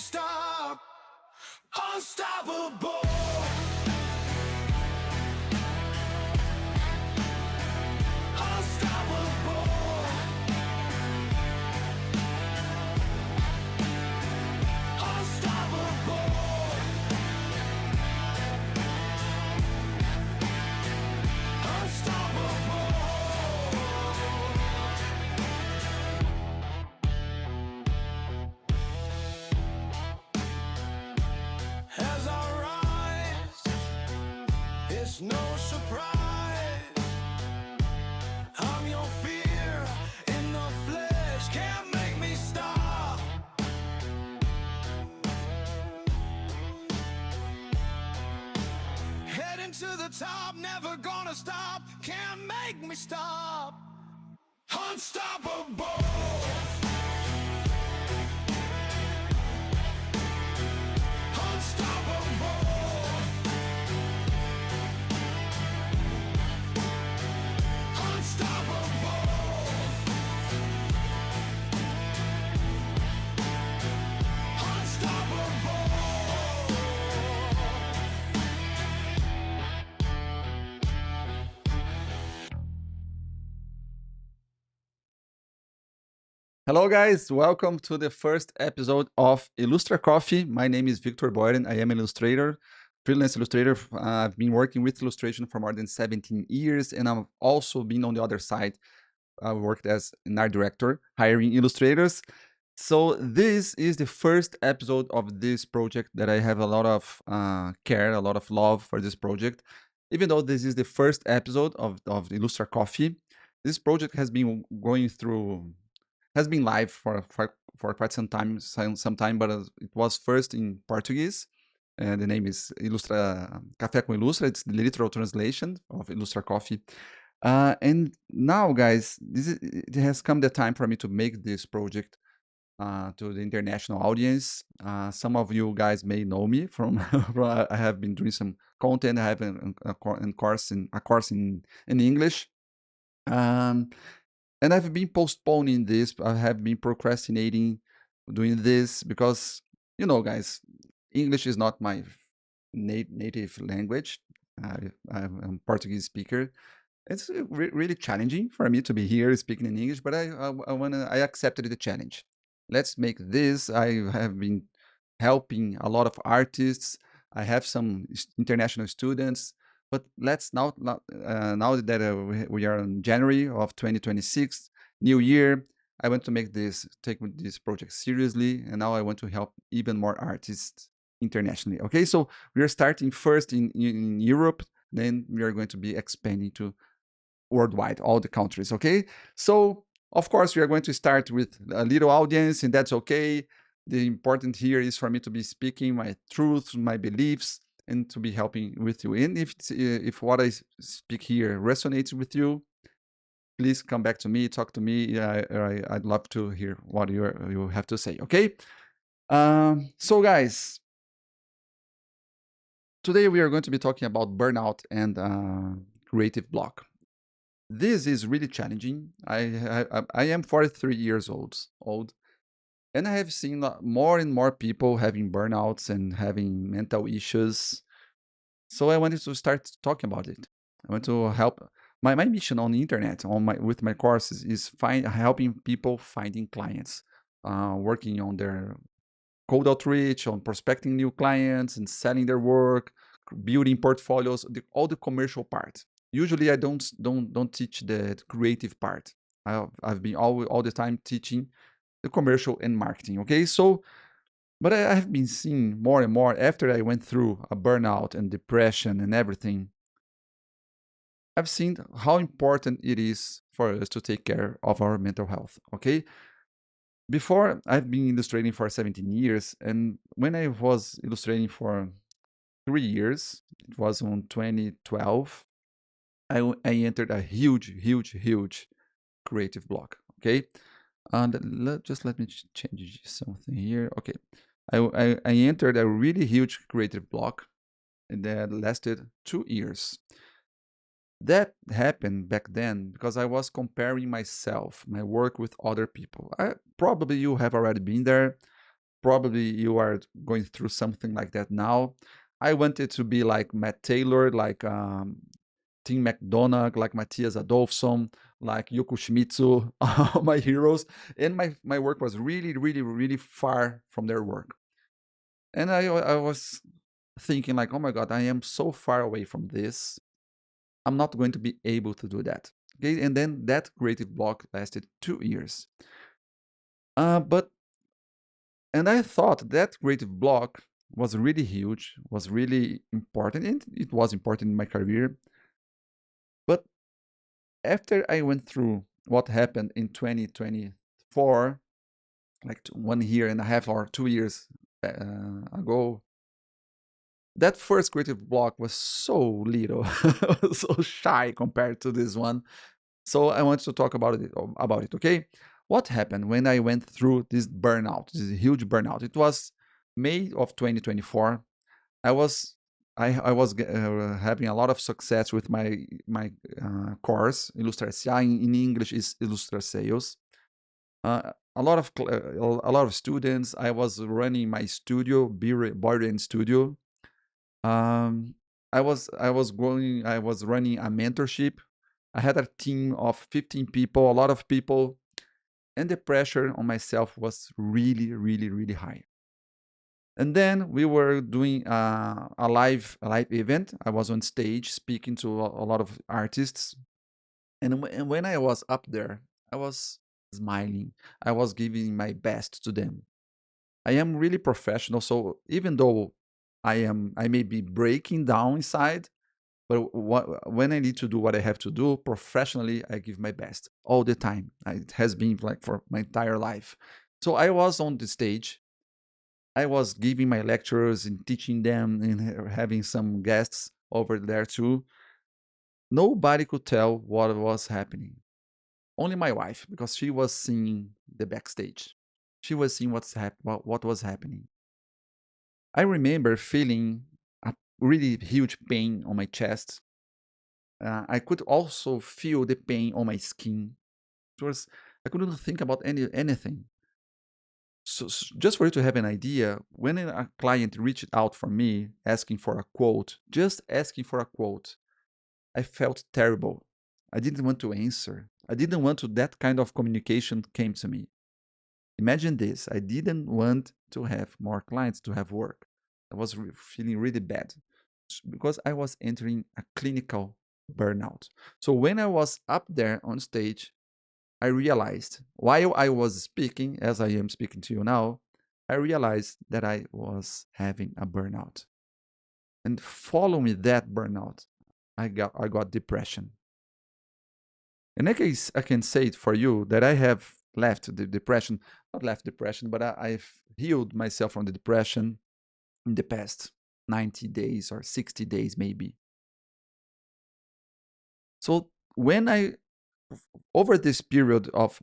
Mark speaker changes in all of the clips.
Speaker 1: stop. Unstoppable. Unstoppable. Unstoppable. As I rise, it's no surprise. I'm your fear in the flesh, can't make me stop. Heading to the top, never gonna stop, can't make me stop. Unstoppable.
Speaker 2: Hello, guys. Welcome to the first episode of Ilustra Coffee. My name is Victor Boyden. I am an illustrator, freelance illustrator. I've been working with illustration for more than 17 years, and I've also been on the other side. I worked as an art director, hiring illustrators. So this is the first episode of this project that I have a lot of care, a lot of love for this project. Even though this is the first episode of Ilustra Coffee, this project has been going through has been live for quite some time, but it was first in Portuguese. And the name is Ilustra Café com Ilustra. It's the literal translation of Ilustra Coffee. And now, guys, it has come the time for me to make this project to the international audience. Some of you guys may know me from, I have been doing some content. I have a course in English. And I've been postponing this. I have been procrastinating doing this because, guys, English is not my native language. I'm a Portuguese speaker. It's really challenging for me to be here speaking in English, but I accepted the challenge. Let's make this. I have been helping a lot of artists. I have some international students. But let's now that we are in January of 2026, new year, I want to take this project seriously, and now I want to help even more artists internationally. Okay, so we are starting first in Europe, then we are going to be expanding to worldwide, all the countries. Okay, so of course we are going to start with a little audience, and that's okay. The important here is for me to be speaking my truths, my beliefs, and to be helping with you. And if what I speak here resonates with you, please come back to me, talk to me. I'd love to hear what you have to say. Okay. So guys, today we are going to be talking about burnout and creative block. This is really challenging. I am 43 years old, and I have seen more and more people having burnouts and having mental issues. So I wanted to start talking about it. I want to help. My mission on the internet, with my courses, is helping people finding clients, working on their cold outreach, on prospecting new clients and selling their work, building portfolios, all the commercial part. Usually, I don't teach the creative part. I've been all the time teaching the commercial and marketing. Okay, so but I have been seeing more and more after I went through a burnout and depression and everything. I've seen how important it is for us to take care of our mental health. Okay. Before, I've been illustrating for 17 years. And when I was illustrating for 3 years, it was on 2012, I entered a huge creative block. Okay. And just let me change something here. Okay. I entered a really huge creative block, and that lasted 2 years. That happened back then because I was comparing my work with other people. Probably you have already been there. probably you are going through something like that now. I wanted to be like Matt Taylor, like Tim McDonough, like Matthias Adolfsson, like Yoko Shimizu, all my heroes. And my work was really, really, really far from their work. And I was thinking like, oh my God, I am so far away from this. I'm not going to be able to do that. Okay, and then that creative block lasted 2 years. But and I thought that creative block was really huge, was really important, and it was important in my career. But after I went through what happened in 2024, like 1 year and a half or 2 years ago, that first creative block was so little, so shy compared to this one. So I want to talk about it. Okay, what happened when I went through this burnout, this huge burnout? It was May of 2024. I was having a lot of success with my course Ilustra Sales. In English is Ilustra Sales. A lot of students. I was running my studio, Boyden Studio. Um, I was running a mentorship. I had a team of 15 people, a lot of people, and the pressure on myself was really, really, really high. And then we were doing a live event. I was on stage speaking to a lot of artists, and when I was up there, I was smiling. I was giving my best to them. I am really professional, so even though I may be breaking down inside, but when I need to do what I have to do professionally, I give my best all the time. It has been like for my entire life. So I was on the stage. I was giving my lectures and teaching them and having some guests over there too. Nobody could tell what was happening. Only my wife, because she was seeing the backstage. She was seeing what was happening. I remember feeling a really huge pain on my chest. I could also feel the pain on my skin. It was I couldn't think about anything. So, just for you to have an idea, when a client reached out for me asking for a quote, just asking for a quote, I felt terrible. I didn't want to answer. I didn't want to that kind of communication came to me. Imagine this. I didn't want to have more clients to have work. I was feeling really bad because I was entering a clinical burnout. So when I was up there on stage, I realized while I was speaking, as I am speaking to you now, I realized that I was having a burnout. And following that burnout, I got depression. And I can say it for you that I have left the depression, not left depression, but I've healed myself from the depression in the past 90 days or 60 days, maybe. So when over this period of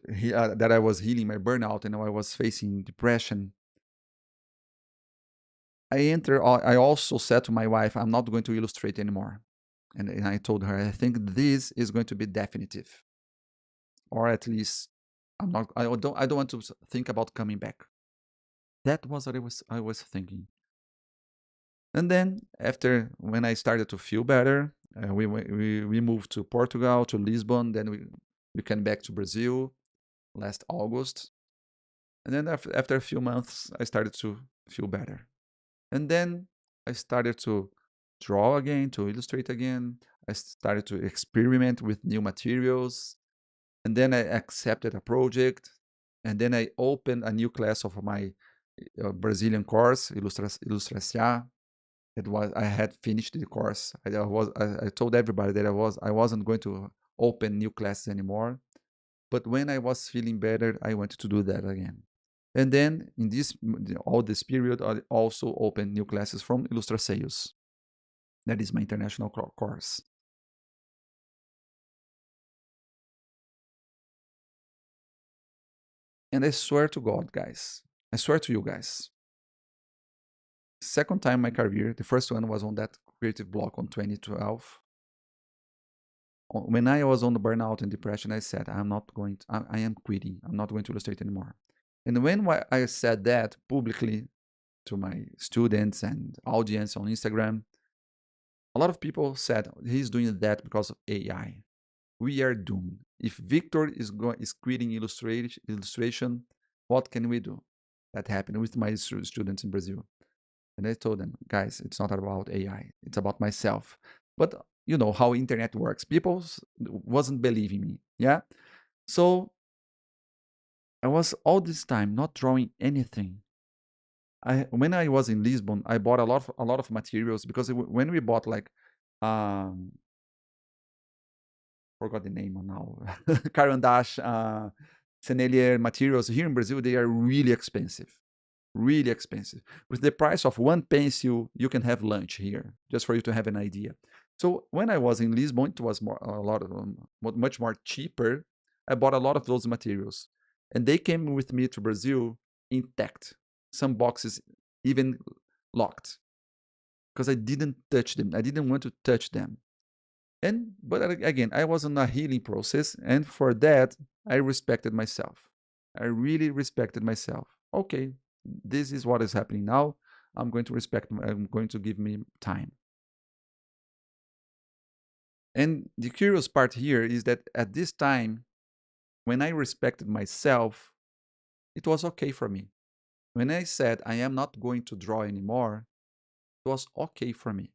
Speaker 2: that I was healing my burnout and I was facing depression, I also said to my wife, I'm not going to illustrate anymore. And I told her, I think this is going to be definitive, or at least I don't want to think about coming back. That was what I was thinking. And then after when I started to feel better, we moved to Portugal, to Lisbon. Then we came back to Brazil last August. And then after a few months, I started to feel better. And then I started to draw again, to illustrate again. I started to experiment with new materials. And then I accepted a project. And then I opened a new class of my Brazilian course, Ilustra Sales. I had finished the course. I told everybody that I wasn't going to open new classes anymore. But when I was feeling better, I wanted to do that again. And then in all this period, I also opened new classes from Ilustra Sales. That is my international course. And I swear to God, guys, I swear to you guys, second time in my career, the first one was on that creative block on 2012. When I was on the burnout and depression, I said, I am quitting. I'm not going to illustrate anymore. And when I said that publicly to my students and audience on Instagram, a lot of people said he's doing that because of AI. We are doomed. If Victor is quitting illustration, what can we do? That happened with my students in Brazil. And I told them, guys, it's not about AI. It's about myself. But you know how internet works. People wasn't believing me. Yeah. So I was all this time not drawing anything. When I was in Lisbon, I bought a lot of materials because when we bought like um forgot the name now. Carandash, Sennelier materials here in Brazil, they are really expensive. Really expensive. With the price of one pencil, you can have lunch here, just for you to have an idea. So when I was in Lisbon, it was much more cheaper. I bought a lot of those materials, and they came with me to Brazil intact. Some boxes even locked because I didn't touch them. I didn't want to touch them. And but again, I was on a healing process, and for that, I respected myself. I really respected myself. Okay, this is what is happening now. I'm going to I'm going to give me time. And the curious part here is that at this time, when I respected myself, it was okay for me. When I said I am not going to draw anymore, it was okay for me.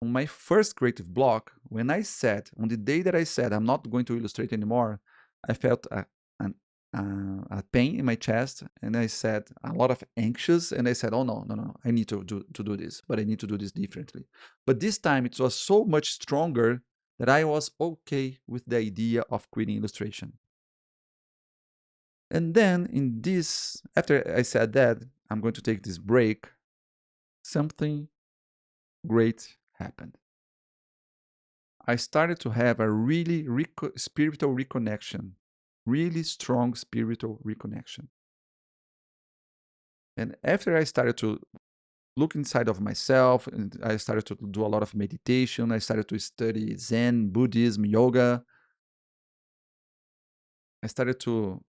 Speaker 2: On my first creative block, when I said, on the day that I said I'm not going to illustrate anymore, I felt a pain in my chest, and I said a lot of anxious, and I said, oh no, no, no, I need to do this, but I need to do this differently. But this time it was so much stronger that I was okay with the idea of quitting illustration. And then after I said that, I'm going to take this break, something great happened. I started to have a really spiritual reconnection, really strong spiritual reconnection. And after I started to look inside of myself, and I started to do a lot of meditation, I started to study Zen, Buddhism, yoga. I started to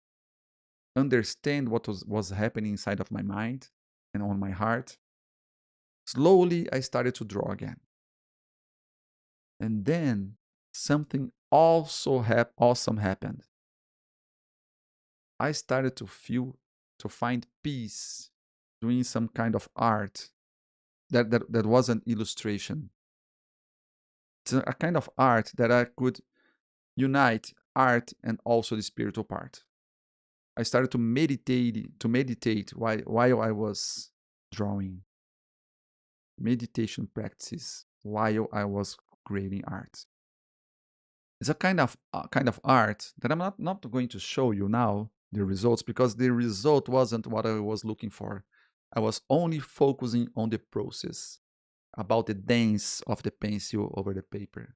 Speaker 2: understand what was happening inside of my mind and on my heart. Slowly, I started to draw again. And then something also awesome happened. I started to find peace doing some kind of art that was an illustration. It's a kind of art that I could unite art and also the spiritual part. I started to meditate while I was drawing. Meditation practices while I was creating art. It's a kind of art that I'm not going to show you now the results, because the result wasn't what I was looking for. I was only focusing on the process, about the dance of the pencil over the paper,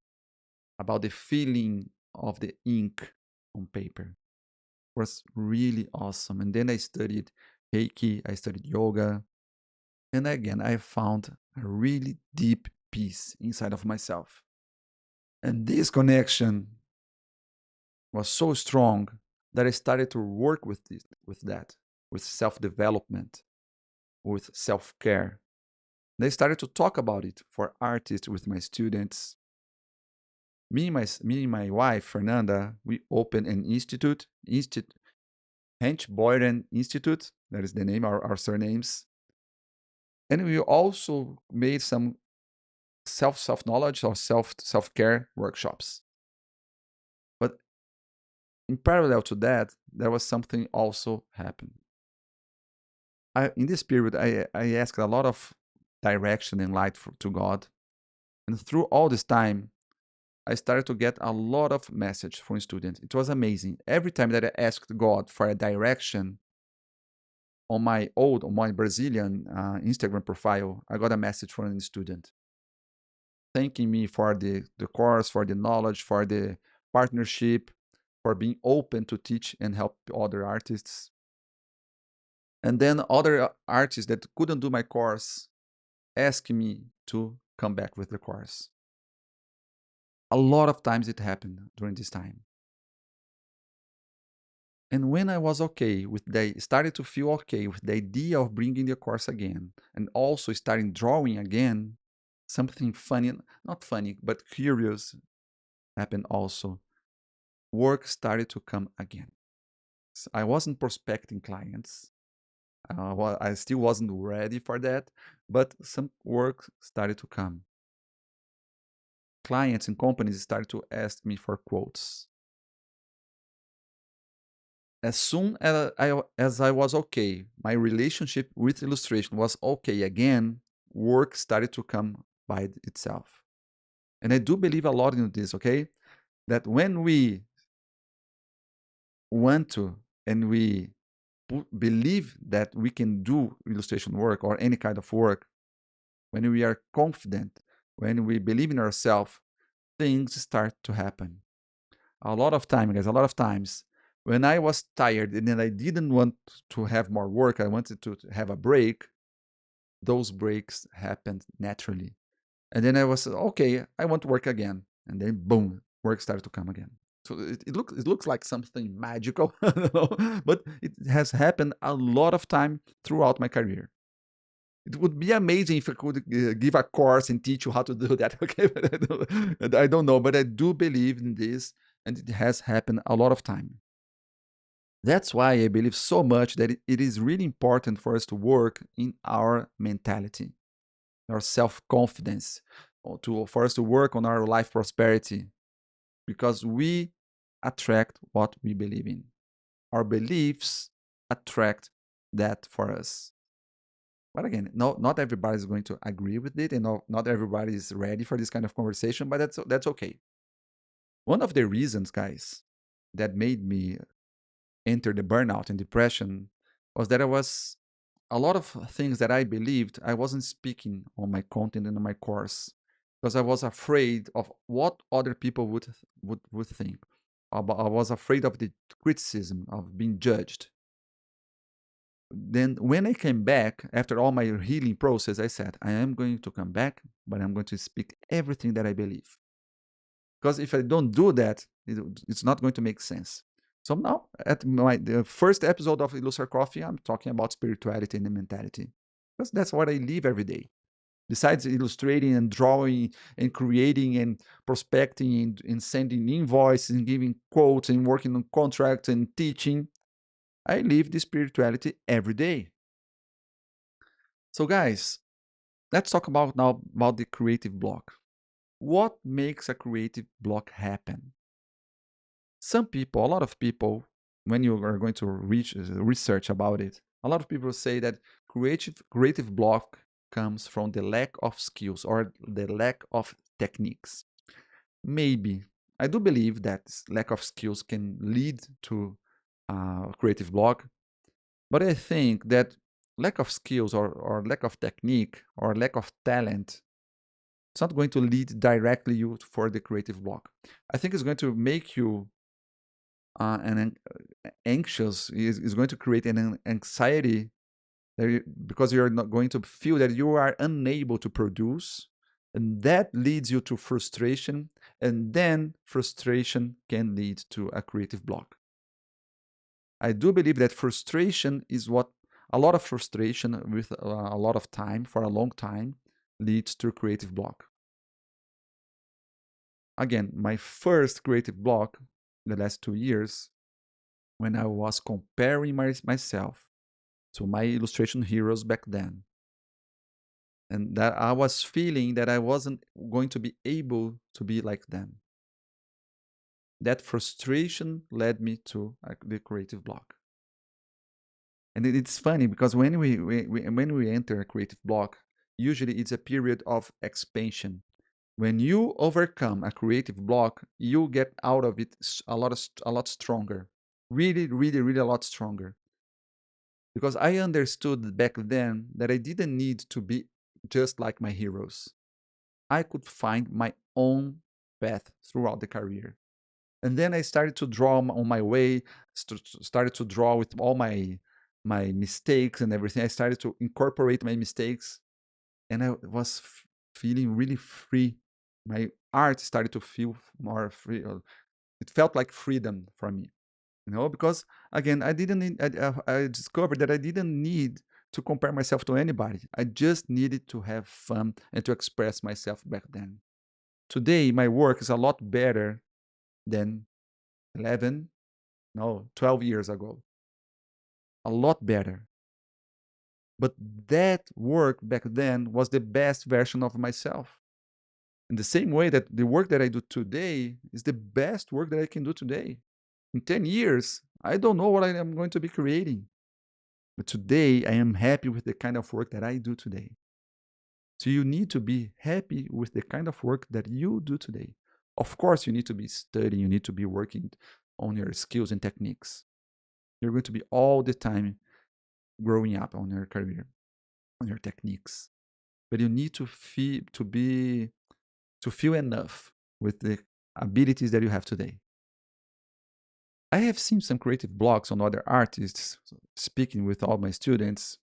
Speaker 2: about the feeling of the ink on paper. It was really awesome. And then I studied Reiki, I studied yoga, and again I found a really deep peace inside of myself. And this connection was so strong that I started to work with that, with self-development, with self-care. And I started to talk about it for artists with my students. Me and my wife Fernanda, we opened an institute, Hench Boyden Institute. That is the name, our surnames. And we also made some self knowledge or self care workshops. But in parallel to that, there was something also happened. In this period, I asked a lot of direction and light to God. And through all this time, I started to get a lot of message from students. It was amazing. Every time that I asked God for a direction on my Brazilian Instagram profile, I got a message from a student thanking me for the course, for the knowledge, for the partnership, for being open to teach and help other artists. And then other artists that couldn't do my course asked me to come back with the course. A lot of times it happened during this time. And when I was okay with started to feel okay with the idea of bringing the course again, and also starting drawing again, something funny, not funny, but curious happened also. Work started to come again. I wasn't prospecting clients. I still wasn't ready for that, but some work started to come. Clients and companies started to ask me for quotes. As soon as I was okay, my relationship with illustration was okay again, work started to come by itself. And I do believe a lot in this, okay? That when we want to and we believe that we can do illustration work or any kind of work, when we are confident, when we believe in ourselves, things start to happen. A lot of time, guys, a lot of times when I was tired and then I didn't want to have more work, I wanted to have a break, those breaks happened naturally. And then I was, okay, I want to work again. And then boom, work started to come again. So it looks like something magical, but it has happened a lot of time throughout my career. It would be amazing if I could give a course and teach you how to do that. Okay, but I don't know, but I do believe in this, and it has happened a lot of time. That's why I believe so much that it is really important for us to work in our mentality, our self-confidence, for us to work on our life prosperity, because we attract what we believe in. Our beliefs attract that for us. But again, not everybody is going to agree with it, and not everybody is ready for this kind of conversation, but that's okay. One of the reasons, guys, that made me enter the burnout and depression was that I was a lot of things that I believed I wasn't speaking on my content and on my course because I was afraid of what other people would think. I was afraid of the criticism of being judged. Then when I came back after all my healing process, I said, I am going to come back, but I'm going to speak everything that I believe. Because if I don't do that, it's not going to make sense. So now, at the first episode of Illustrator Coffee, I'm talking about spirituality and mentality. Because that's what I live every day. Besides illustrating and drawing and creating and prospecting and sending invoices and giving quotes and working on contracts and teaching, I live this spirituality every day. So, guys, let's talk about now about the creative block. What makes a creative block happen? Some people, a lot of people, when you are going to research about it, a lot of people say that creative block comes from the lack of skills or the lack of techniques. Maybe I do believe that lack of skills can lead to creative block, but I think that lack of skills or lack of technique or lack of talent, it's not going to lead directly you for the creative block. I think it's going to make you anxious, is going to create an anxiety because you're not going to feel that you are unable to produce, and that leads you to frustration, and then frustration can lead to a creative block. I do believe that frustration is what a lot of frustration with a lot of time for a long time leads to creative block. Again, my first creative block the last 2 years, when I was comparing myself to my illustration heroes back then, and that I was feeling that I wasn't going to be able to be like them. That frustration led me to the creative block. And it's funny because when we enter a creative block, usually it's a period of expansion. When you overcome a creative block, you get out of it a lot stronger. Really, really, really a lot stronger. Because I understood back then that I didn't need to be just like my heroes. I could find my own path throughout the career. And then I started to draw on my way, started to draw with all my mistakes and everything. I started to incorporate my mistakes, and I was feeling really free. My art started to feel more free. It felt like freedom for me. Because again, I didn't need, I discovered that I didn't need to compare myself to anybody. I just needed to have fun and to express myself back then. Today, my work is a lot better than 11, no, 12 years ago. A lot better. But that work back then was the best version of myself. In the same way that the work that I do today is the best work that I can do today. In 10 years, I don't know what I am going to be creating. But today, I am happy with the kind of work that I do today. So you need to be happy with the kind of work that you do today. Of course, you need to be studying, you need to be working on your skills and techniques. You're going to be all the time growing up on your career, on your techniques. But you need to feel enough with the abilities that you have today. I have seen some creative blogs on other artists speaking with all my students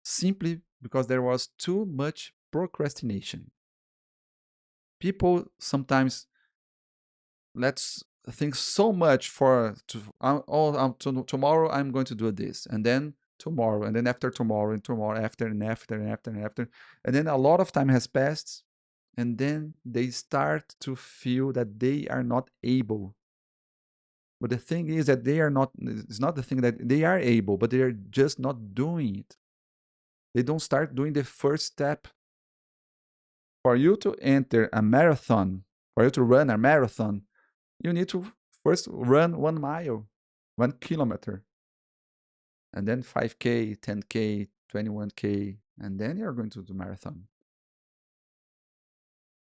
Speaker 2: simply because there was too much procrastination. People sometimes let's think so much for tomorrow I'm going to do this, and then tomorrow, and then after tomorrow, and tomorrow after, and after, and after, and after, and then a lot of time has passed, and then they start to feel that they are not able. But the thing is that they are not, it's not the thing that they are able, but they are just not doing it. They don't start doing the first step. For you to enter a marathon, for you to run a marathon, you need to first run 1 mile, 1 kilometer, and then 5K, 10K, 21K, and then you're going to do marathon.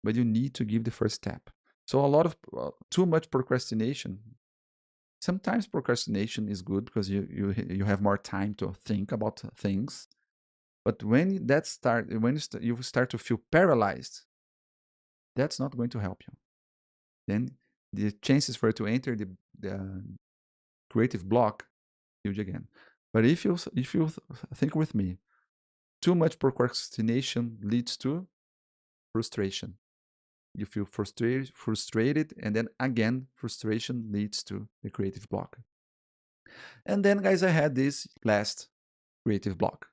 Speaker 2: But you need to give the first step. So a lot of too much procrastination. Sometimes procrastination is good because you have more time to think about things. But when you start to feel paralyzed, that's not going to help you. Then the chances for you to enter the creative block huge again. But if you think with me, too much procrastination leads to frustration. You feel frustrated, and then again, frustration leads to the creative block. And then, guys, I had this last creative block.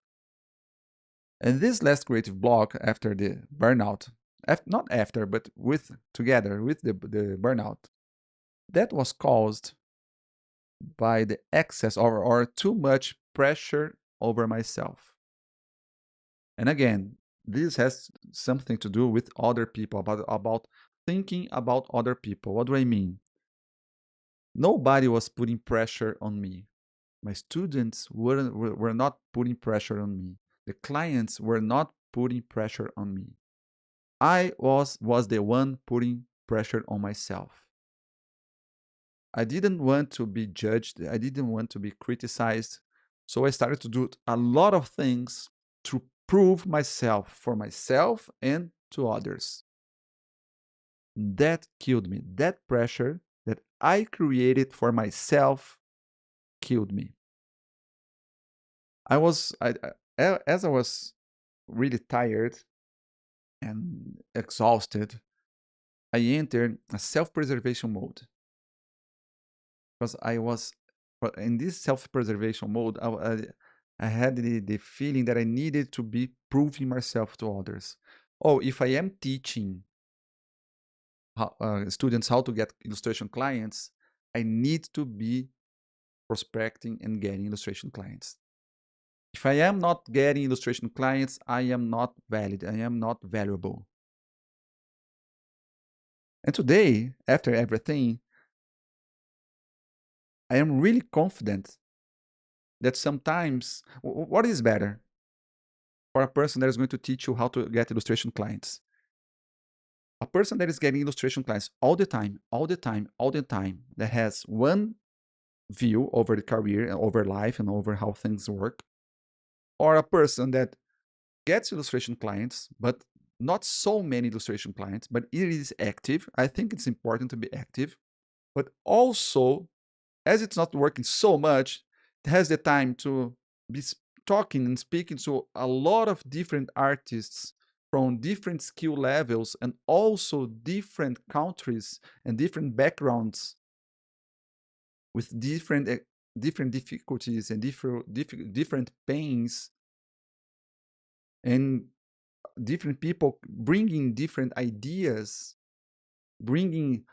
Speaker 2: And this last creative block after the burnout, not after, but together with the burnout, that was caused by the excess or too much pressure over myself. And again, this has something to do with other people, about thinking about other people. What do I mean? Nobody was putting pressure on me. My students were not putting pressure on me. The clients were not putting pressure on me. I was the one putting pressure on myself. I didn't want to be judged. I didn't want to be criticized. So I started to do a lot of things to prove myself for myself and to others. That killed me. That pressure that I created for myself killed me. As I was really tired and exhausted, I entered a self-preservation mode because I was in this self-preservation mode. I had the feeling that I needed to be proving myself to others. Oh, if I am teaching students how to get illustration clients, I need to be prospecting and getting illustration clients. If I am not getting illustration clients, I am not valid. I am not valuable. And today, after everything, I am really confident that sometimes, what is better for a person that is going to teach you how to get illustration clients? A person that is getting illustration clients all the time, all the time, all the time, that has one view over the career and over life and over how things work, or a person that gets illustration clients, but not so many illustration clients, but it is active. I think it's important to be active, but also, as it's not working so much, it has the time to be talking and speaking to a lot of different artists from different skill levels and also different countries and different backgrounds. with different difficulties and different pains, and different people bringing different ideas, bringing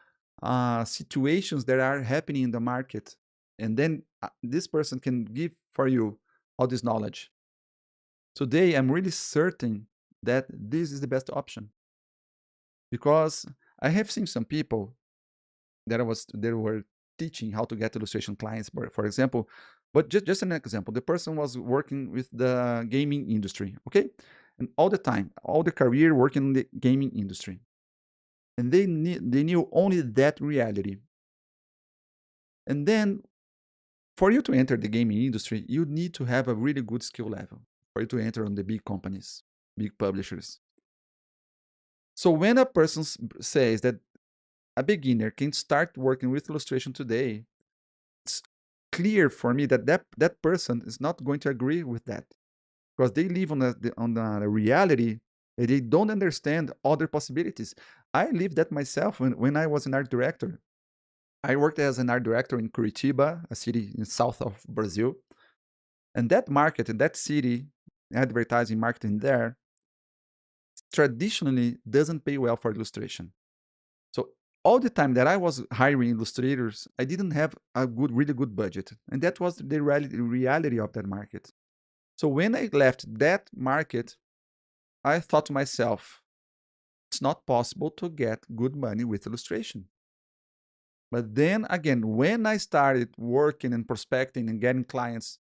Speaker 2: situations that are happening in the market, and then this person can give for you all this knowledge. Today, I'm really certain that this is the best option, because I have seen some people that were teaching how to get illustration clients, for example. But just an example, the person was working with the gaming industry, okay, and all the time, all the career working in the gaming industry, and they knew only that reality. And then, for you to enter the gaming industry, you need to have a really good skill level for you to enter on the big companies, big publishers. So when a person says that a beginner can start working with illustration today, it's clear for me that that person is not going to agree with that, because they live on the reality and they don't understand other possibilities. I lived that myself when I was an art director. I worked as an art director in Curitiba, a city in south of Brazil. And that market, in that city, advertising marketing there, traditionally doesn't pay well for illustration. So all the time that I was hiring illustrators, I didn't have a really good budget. And that was the reality of that market. So when I left that market, I thought to myself, it's not possible to get good money with illustration. But then again, when I started working and prospecting and getting clients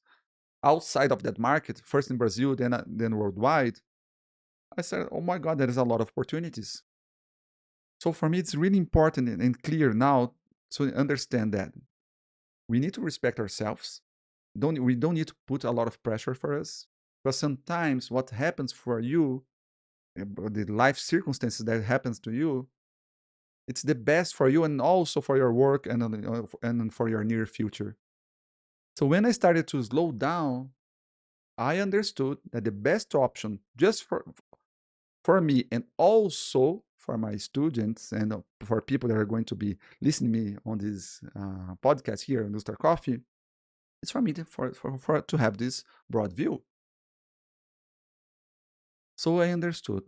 Speaker 2: outside of that market, first in Brazil, then worldwide, I said, oh my God, there is a lot of opportunities. So for me, it's really important and clear now to understand that we need to respect ourselves. We don't need to put a lot of pressure for us, because sometimes what happens for you, the life circumstances that happens to you, it's the best for you and also for your work and for your near future. So when I started to slow down, I understood that the best option just for me and also for my students and for people that are going to be listening to me on this podcast here on Illustra Coffee, is for me to have this broad view. So I understood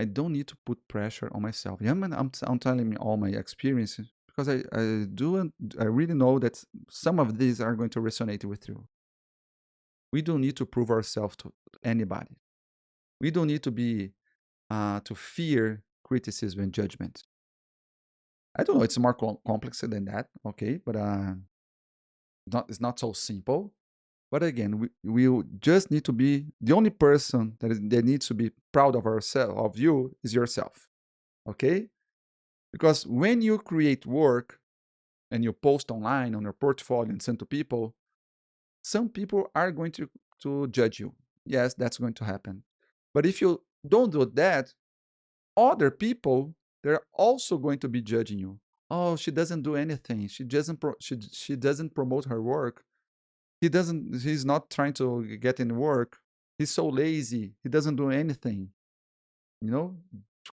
Speaker 2: I don't need to put pressure on myself. Yeah, I'm telling you all my experiences because I really know that some of these are going to resonate with you. We don't need to prove ourselves to anybody. We don't need to be to fear criticism and judgment. I don't know. It's more complex than that, okay? But it's not so simple. But again, we just need to be the only person that needs to be proud of ourselves, of you, is yourself, okay? Because when you create work and you post online on your portfolio and send to people, some people are going to judge you. Yes, that's going to happen. But if you don't do that, other people, they're also going to be judging you. Oh, she doesn't do anything. She doesn't promote her work. He's not trying to get in work. He's so lazy. He doesn't do anything. You know,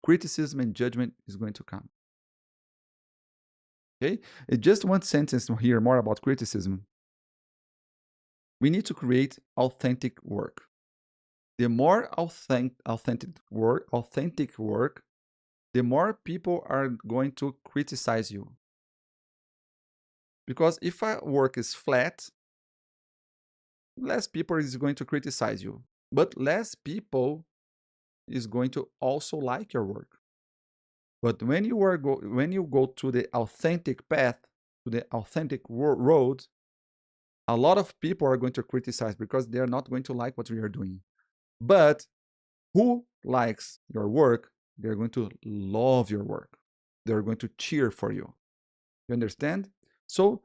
Speaker 2: criticism and judgment is going to come. Okay? Just one sentence here more about criticism. We need to create authentic work. The more authentic work, the more people are going to criticize you. Because if a work is flat, less people is going to criticize you, but less people is going to also like your work. But when you go to the authentic path, to the authentic road, a lot of people are going to criticize because they are not going to like what we are doing. But who likes your work, they're going to love your work. They're going to cheer for you. You understand? So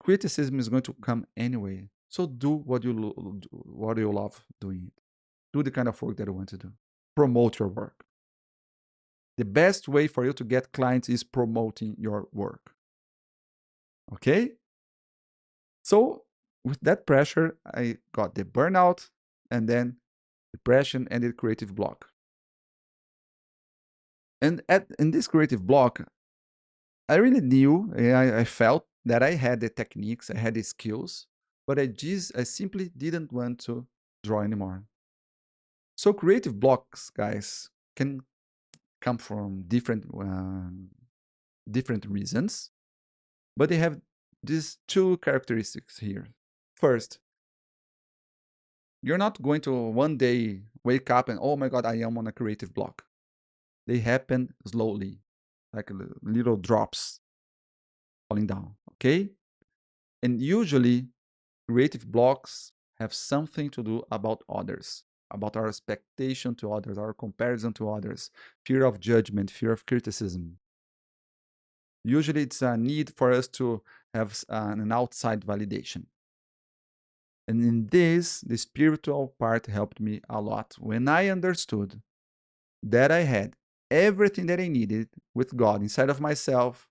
Speaker 2: criticism is going to come anyway. So do what you love doing. Do the kind of work that you want to do. Promote your work. The best way for you to get clients is promoting your work. Okay? So with that pressure, I got the burnout and then depression and the creative block. And in this creative block, I really knew, I felt that I had the techniques, I had the skills, but I simply didn't want to draw anymore. So creative blocks, guys, can come from different reasons, but they have these two characteristics here. First, you're not going to one day wake up and, oh my God, I am on a creative block. They happen slowly, like little drops falling down, okay? And usually, creative blocks have something to do about others, about our expectation to others, our comparison to others, fear of judgment, fear of criticism. Usually, it's a need for us to have an outside validation. And in this, the spiritual part helped me a lot. When I understood that I had everything that I needed with God inside of myself,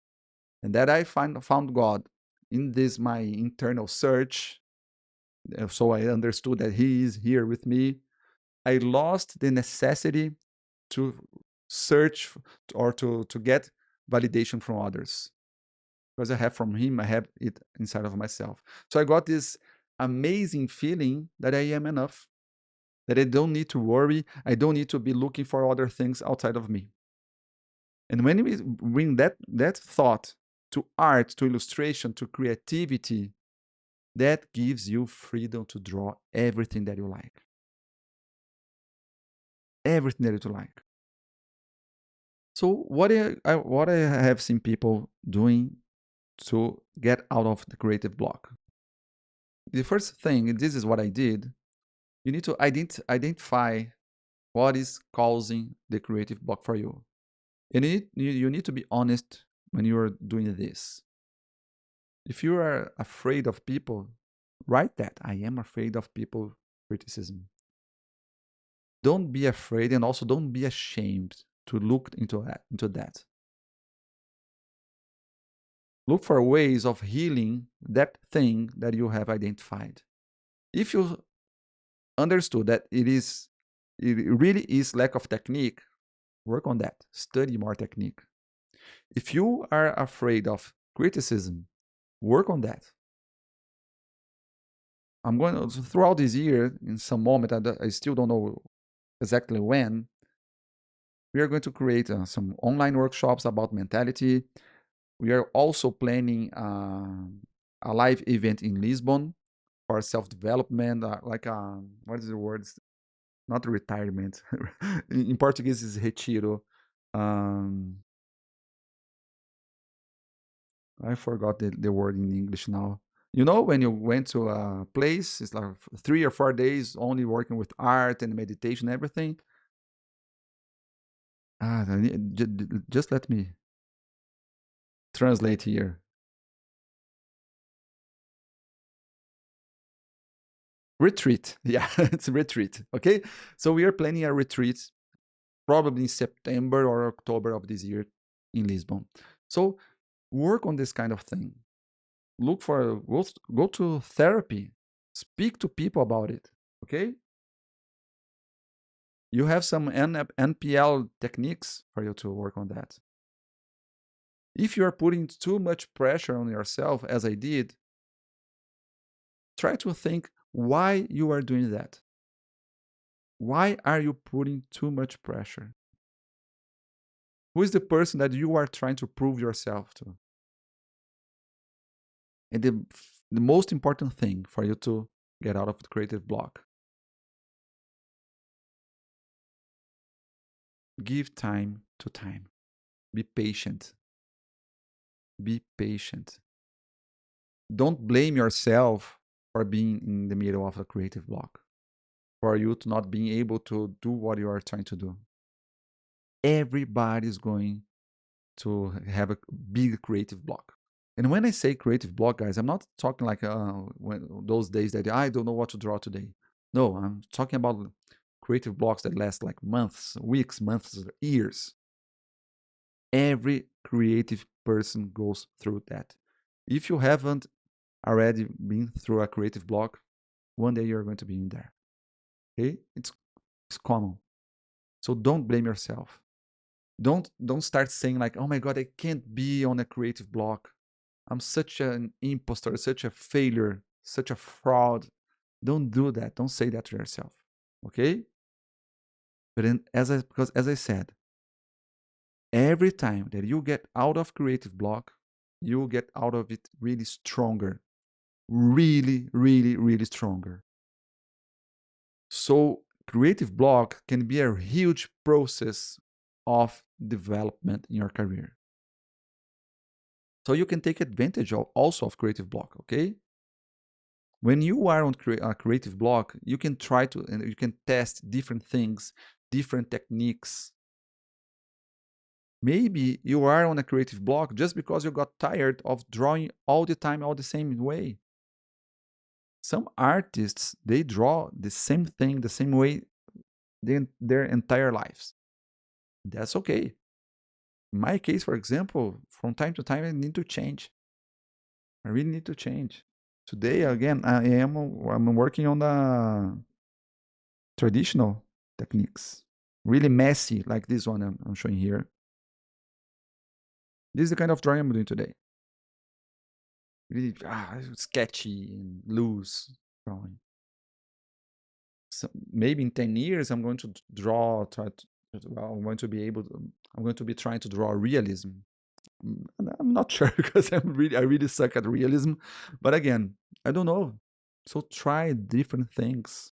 Speaker 2: and that I found God in this my internal search, so I understood that He is here with me, I lost the necessity to search or to get validation from others. Because I have from Him, I have it inside of myself. So I got this amazing feeling that I am enough, that I don't need to worry, I don't need to be looking for other things outside of me. And when we bring that thought to art, to illustration, to creativity, that gives you freedom to draw everything that you like. Everything that you like. So what I have seen people doing to get out of the creative block. The first thing, and this is what I did, you need to identify what is causing the creative block for you. And you need to be honest when you are doing this. If you are afraid of people, write that. I am afraid of people criticism. Don't be afraid, and also don't be ashamed to look into that. Look for ways of healing that thing that you have identified. If you understood that it really is lack of technique, work on that. Study more technique. If you are afraid of criticism, work on that. I'm going to, throughout this year, in some moment, I still don't know exactly when, we are going to create some online workshops about mentality. We are also planning a live event in Lisbon for self-development, what is the word? Not retirement. In Portuguese is retiro. Um, I forgot the word in English now. You know, when you went to a place, it's like 3 or 4 days only working with art and meditation, everything. Just let me translate here. Retreat. Yeah, it's a retreat. Okay. So we are planning a retreat probably in September or October of this year in Lisbon. So work on this kind of thing. Look for, go to therapy, speak to people about it. Okay. You have some NPL techniques for you to work on that. If you are putting too much pressure on yourself, as I did, try to think why you are doing that. Why are you putting too much pressure? Who is the person that you are trying to prove yourself to? And the most important thing for you to get out of the creative block, give time to time. Be patient. Be patient. Don't blame yourself for being in the middle of a creative block, for you to not being able to do what you are trying to do. Everybody's going to have a big creative block. And when I say creative block, guys, I'm not talking like those days that I don't know what to draw today. No, I'm talking about creative blocks that last like months, weeks, months, years. Every creative person goes through that. If you haven't already been through a creative block, one day you're going to be in there. Okay? It's common. So don't blame yourself. Don't start saying like, oh my God, I can't be on a creative block. I'm such an imposter, such a failure, such a fraud. Don't do that. Don't say that to yourself. Okay? But then, because as I said, every time that you get out of creative block, you get out of it really stronger, really, really, really stronger. So creative block can be a huge process of development in your career. So you can take advantage of also of creative block, okay? When you are on a creative block, you can try to and you can test different things, different techniques. Maybe you are on a creative block just because you got tired of drawing all the time, all the same way. Some artists, they draw the same thing, the same way their entire lives. That's okay. In my case, for example, from time to time, I need to change. I really need to change. Today, again, I'm working on the traditional techniques, really messy, like this one I'm showing here. This is the kind of drawing I'm doing today. Really sketchy and loose drawing. So maybe in 10 years, I'm going to well, I'm going to be able to, I'm going to be trying to draw realism. I'm not sure because I really suck at realism. But again, I don't know. So try different things.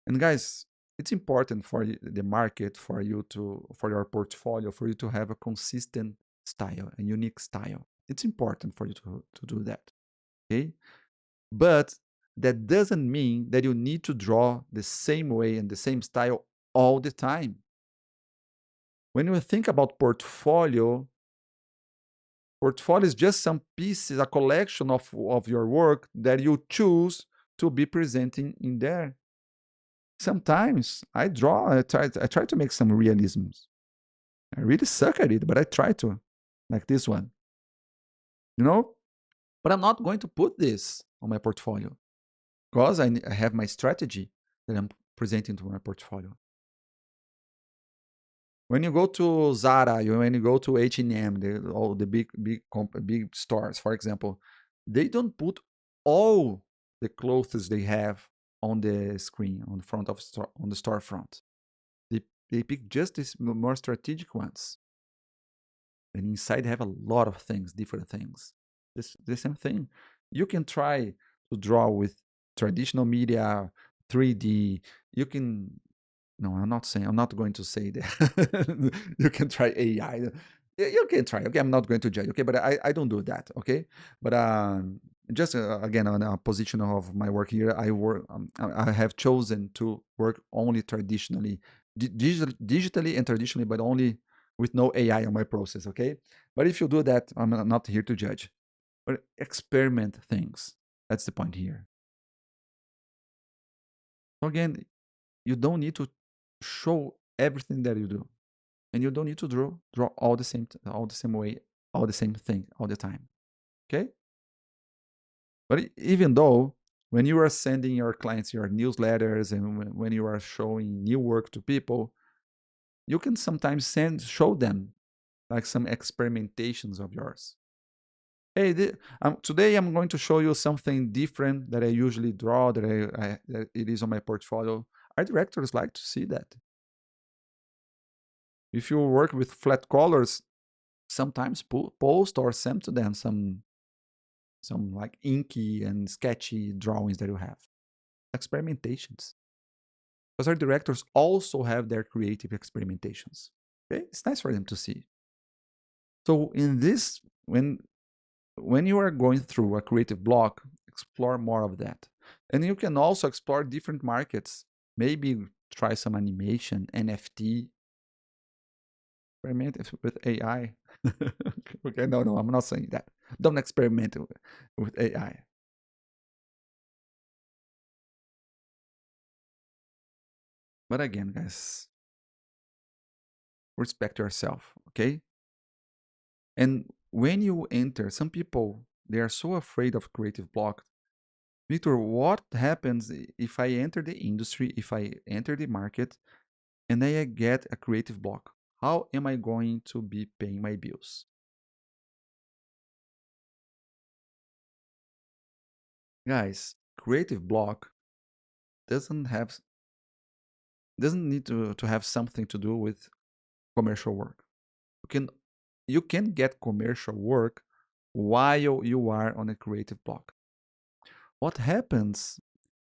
Speaker 2: And guys, it's important for the market, for your portfolio, for you to have a consistent style, a unique style. It's important for you to do that. Okay. But that doesn't mean that you need to draw the same way and the same style all the time. When you think about portfolio is just some pieces, a collection of your work that you choose to be presenting in there. Sometimes I try to make some realisms. I really suck at it, but I try to, like this one, you know? But I'm not going to put this on my portfolio because I have my strategy that I'm presenting to my portfolio. When you go to Zara, when you go to H&M, all the big stores, for example, they don't put all the clothes they have on the screen on the front of store on the storefront. They pick just these more strategic ones. And inside have a lot of things, different things. This the same thing. You can try to draw with traditional media, 3D. You can no, I'm not going to say that. You can try AI. You can try. Okay, I'm not going to judge. Okay, but I don't do that. Okay, but just again on a position of my work here, I have chosen to work only traditionally, digitally and traditionally, but only with no AI on my process. Okay, but if you do that, I'm not here to judge. But experiment things. That's the point here. So again, you don't need to show everything that you do, and you don't need to draw all the same way, all the same thing all the time. Okay, but even though when you are sending your clients your newsletters and when you are showing new work to people, you can sometimes show them like some experimentations of yours. Hey, today I'm going to show you something different that I usually draw, that it is on my portfolio. Our directors like to see that. If you work with flat colors, sometimes post or send to them some like inky and sketchy drawings that you have. Experimentations. Because our directors also have their creative experimentations. Okay? It's nice for them to see. So in this, when you are going through a creative block, explore more of that. And you can also explore different markets. Maybe try some animation, NFT, experiment with AI. Okay, no, I'm not saying that. Don't experiment with AI. But again, guys, respect yourself, okay? And when you enter, some people they are so afraid of creative block. Victor, what happens if I enter the industry, if I enter the market, and I get a creative block? How am I going to be paying my bills? Guys, creative block doesn't need to have something to do with commercial work. You can get commercial work while you are on a creative block. What happens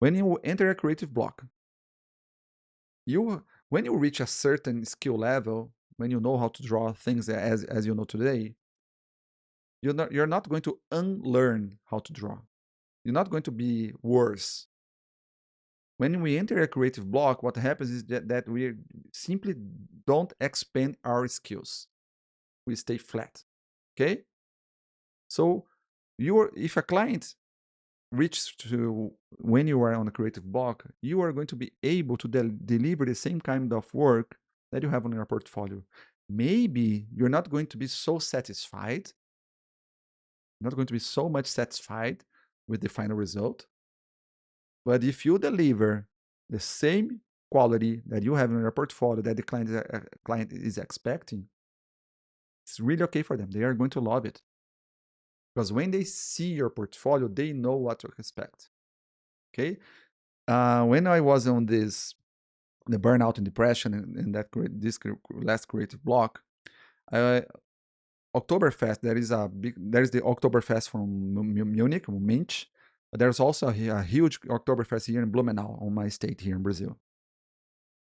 Speaker 2: when you enter a creative block? When you reach a certain skill level, when you know how to draw things as you know today, you're not going to unlearn how to draw. You're not going to be worse. When we enter a creative block, what happens is that we simply don't expand our skills. We stay flat. Okay? So if a client reaches to when you are on a creative block, you are going to be able to deliver the same kind of work that you have on your portfolio. Maybe you're not going to be so satisfied, not going to be so much satisfied with the final result. But if you deliver the same quality that you have in your portfolio that the client is expecting, it's really okay for them. They are going to love it. Because when they see your portfolio, they know what to expect. Okay? When I was on the burnout and depression and this last creative block, Oktoberfest, there is the Oktoberfest from Munich, Munich. But there's also a huge Oktoberfest here in Blumenau, on my state here in Brazil.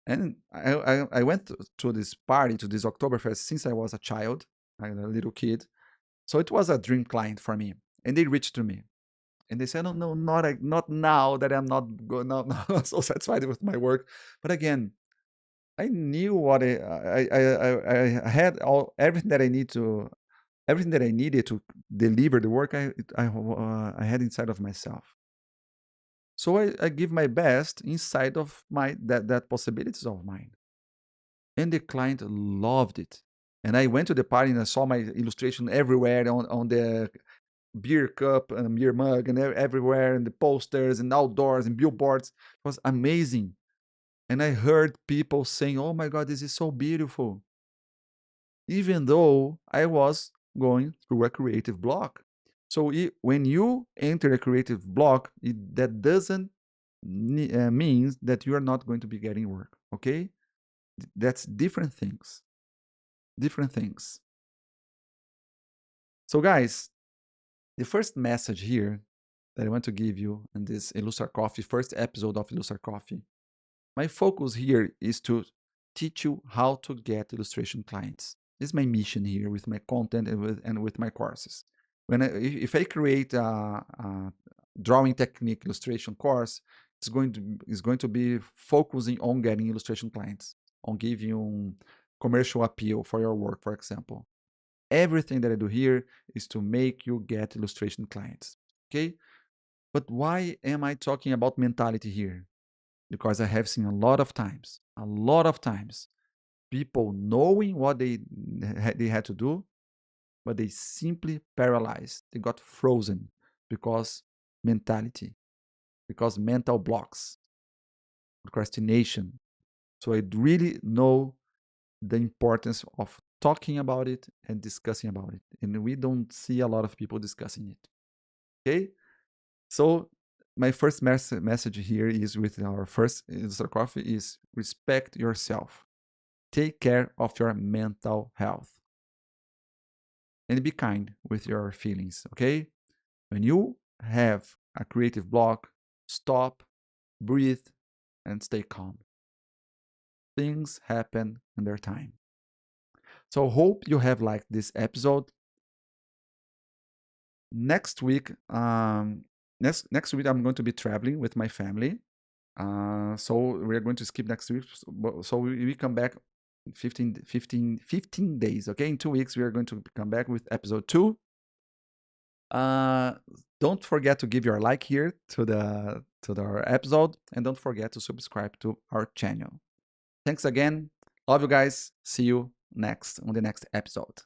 Speaker 2: And I went to this party, to this Oktoberfest, since I was a child, a little kid. So it was a dream client for me. And they reached to me. And they said, no, not now that I'm not so satisfied with my work. But again, I knew what I had everything that I needed to deliver the work I had inside of myself. So I give my best inside of that possibilities of mine. And the client loved it. And I went to the party and I saw my illustration everywhere on the beer cup and beer mug and everywhere, and the posters and outdoors and billboards. It was amazing. And I heard people saying, "Oh my God, this is so beautiful." Even though I was going through a creative block. So when you enter a creative block, that doesn't means that you are not going to be getting work. Okay? That's different things. Different things. So guys, the first message here that I want to give you in this Ilustra Coffee, first episode of Ilustra Coffee, my focus here is to teach you how to get illustration clients. This is my mission here with my content and with my courses. If I create a drawing technique illustration course, it's going to be focusing on getting illustration clients, on giving you commercial appeal for your work, for example. Everything that I do here is to make you get illustration clients. Okay? But why am I talking about mentality here? Because I have seen a lot of times, people knowing what they had to do, but they simply paralyzed. They got frozen because mentality, because mental blocks, procrastination. So I really know the importance of talking about it and discussing about it. And we don't see a lot of people discussing it. Okay? So my first message here is with our first Ilustra Coffee is respect yourself. Take care of your mental health. And be kind with your feelings, okay? When you have a creative block, stop, breathe, and stay calm. Things happen in their time. So hope you have liked this episode. Next week, next week I'm going to be traveling with my family. So we're going to skip next week. So we come back 15 days, okay? In 2 weeks, we are going to come back with episode 2. Don't forget to give your like here to our episode, and don't forget to subscribe to our channel. Thanks again. Love you guys. See you on the next episode.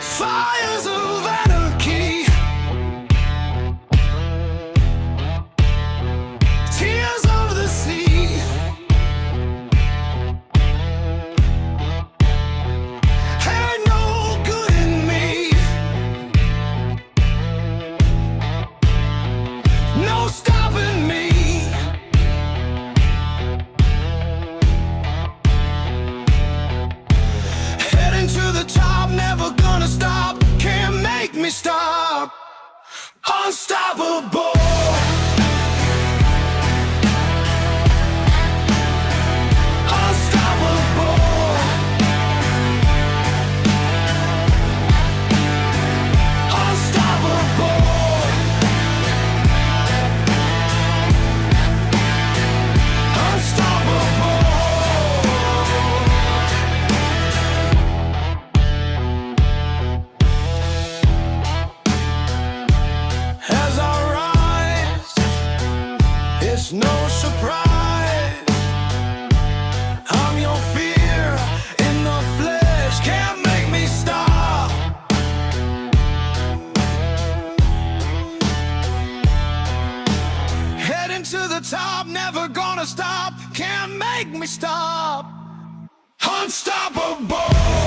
Speaker 1: Fires of anarchy, tears of the sea. Unstoppable. As I rise, it's no surprise. I'm your fear in the flesh, can't make me stop. Heading to the top, never gonna stop, can't make me stop. Unstoppable.